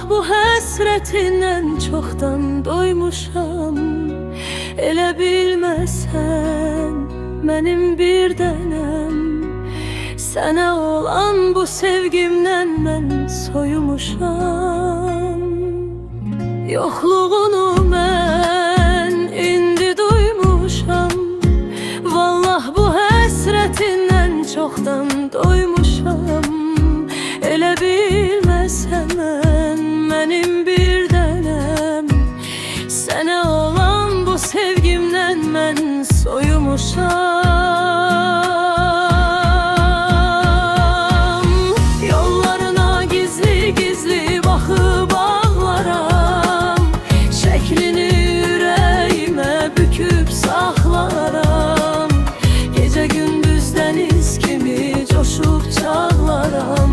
bu həsrətindən çoxdan doymuşam. Elə bilməsən mənim bir dənəm, sənə olan bu sevgimdən mən soyumuşam. Yoxluğunu mən indi duymuşam. Vallah bu həsrətindən çoxdan doymuşam. Elə bilməsən mənim bir dənəm, sənə olan bu sevgimdən mən soyumuşam. Yollarına gizli gizli baxıb ağlaram, şəklini ürəyimə büküb saxlaram. Gecə gündüz dəniz kimi coşub çağlaram.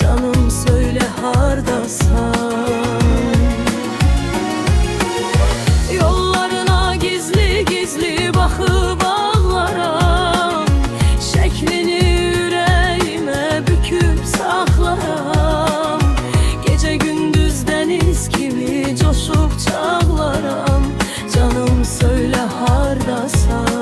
Canım söyle hardasan? Yollarına gizli gizli baxıb ağlaram, şəklini ürəyimə büküb saxlaram. Gecə gündüz dəniz kimi coşub çağlaram. Canım söyle hardasan?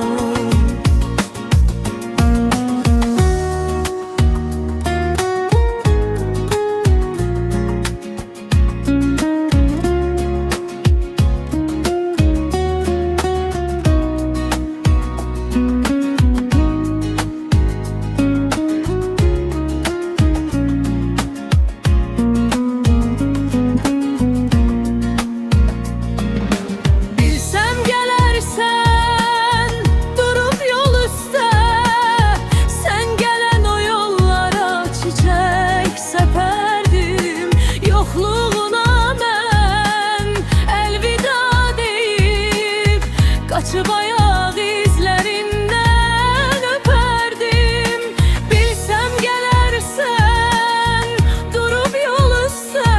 Açıb ayaq izlərindən öpərdim. Bilsəm gələrsən, durub yol üstə,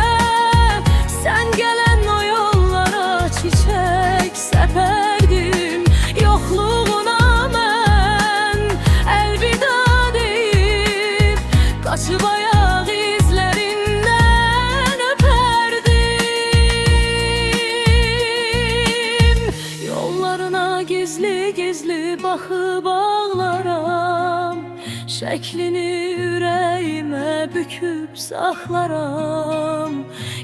sən gələn o yollara çiçək səpərdim. Yoxluğuna mən əlvida deyib, qaçıb ayaq izlərindən öpərdim. Yollarına gizli gizli baxıb ağlaram, şəklini ürəyimə büküb saxlaram.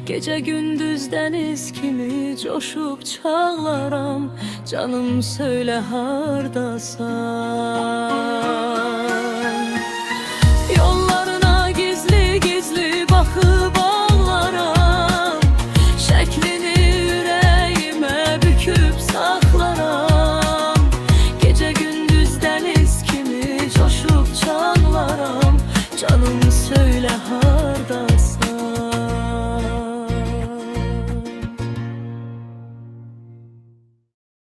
Gecə gündüz dəniz kimi coşub çağlaram. Canım söyle hardasan?